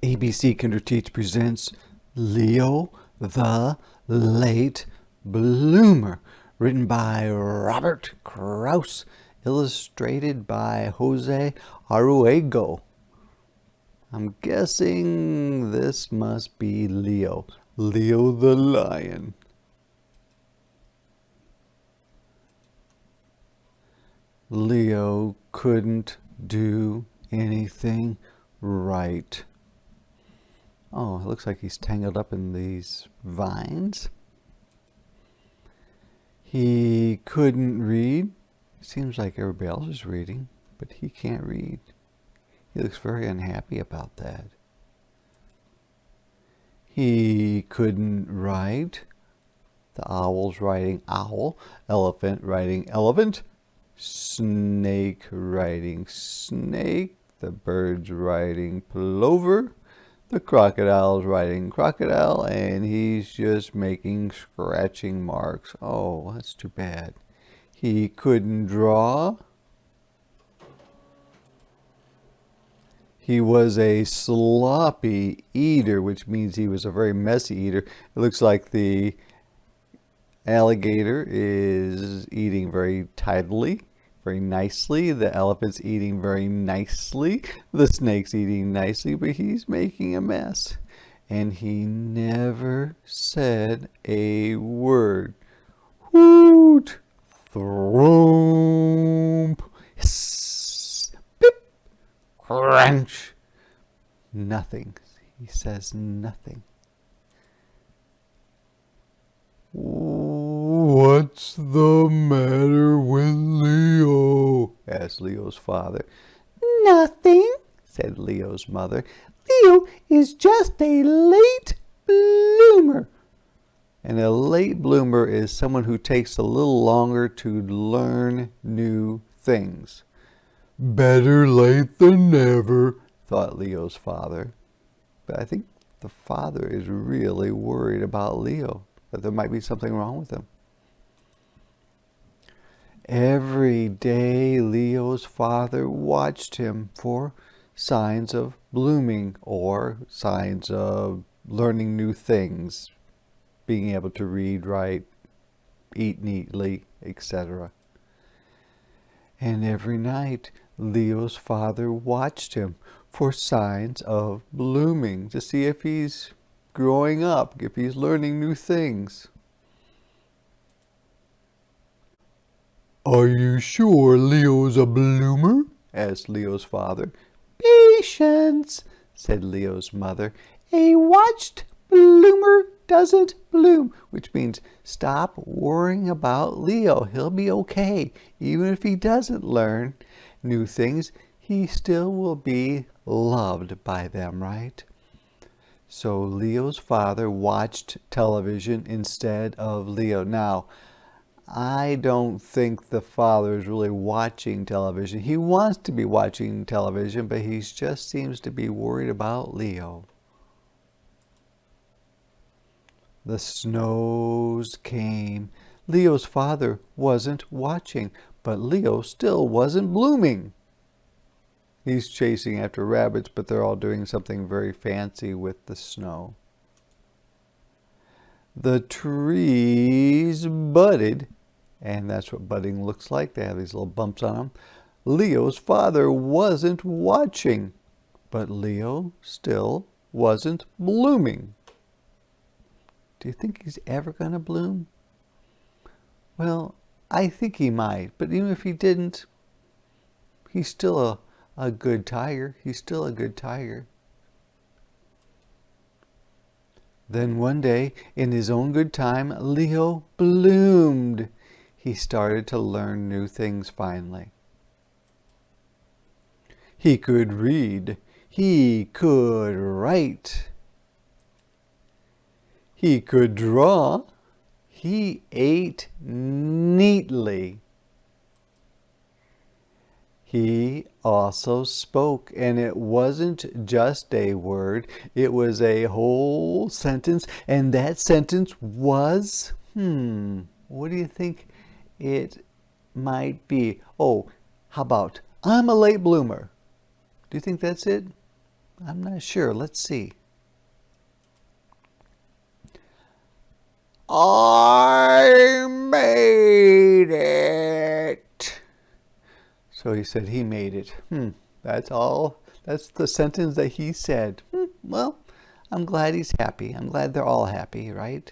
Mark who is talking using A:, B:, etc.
A: ABC Kinderteach presents Leo the Late Bloomer, written by Robert Kraus, illustrated by Jose Aruego. I'm guessing this must be Leo the lion. Leo couldn't do anything right. Oh, it looks like he's tangled up in these vines. He couldn't read. Seems like everybody else is reading, but he can't read. He looks very unhappy about that. He couldn't write. The owl's writing owl, elephant writing elephant, snake writing snake, the bird's writing plover, the crocodile's writing crocodile, and he's just making scratching marks. Oh, that's too bad. He couldn't draw. He was a sloppy eater, which means he was a very messy eater. It looks like the alligator is eating very tidily, very nicely. The elephant's eating very nicely. The snake's eating nicely, but he's making a mess. And he never said a word. Hoot, throomp, hiss, pip, crunch. Nothing. He says nothing. "What's the matter with Leo?" asked Leo's father. "Nothing," said Leo's mother. "Leo is just a late bloomer." And a late bloomer is someone who takes a little longer to learn new things. "Better late than never," thought Leo's father. But I think the father is really worried about Leo, that there might be something wrong with him. Every day Leo's father watched him for signs of blooming or signs of learning new things, being able to read, write, eat neatly, etc. And every night Leo's father watched him for signs of blooming to see if he's growing up, if he's learning new things. "Are you sure Leo's a bloomer?" asked Leo's father. "Patience," said Leo's mother. "A watched bloomer doesn't bloom," which means stop worrying about Leo. He'll be okay. Even if he doesn't learn new things, he still will be loved by them, right? So Leo's father watched television instead of Leo. Now, I don't think the father is really watching television. He wants to be watching television, but he just seems to be worried about Leo. The snows came. Leo's father wasn't watching, but Leo still wasn't blooming. He's chasing after rabbits, but they're all doing something very fancy with the snow. The trees budded, and that's what budding looks like. They have these little bumps on them. Leo's father wasn't watching, but Leo still wasn't blooming. Do you think he's ever going to bloom? Well, I think he might, but even if he didn't, he's still a good tiger. He's still a good tiger. Then one day, in his own good time, Leo bloomed. He started to learn new things finally. He could read. He could write. He could draw. He ate neatly. He also spoke, and it wasn't just a word. It was a whole sentence, and that sentence was, what do you think it might be? Oh, how about, "I'm a late bloomer"? Do you think that's it? I'm not sure. Let's see. I made it. So he said he made it. That's all. That's the sentence that he said. Well, I'm glad he's happy. I'm glad they're all happy, right?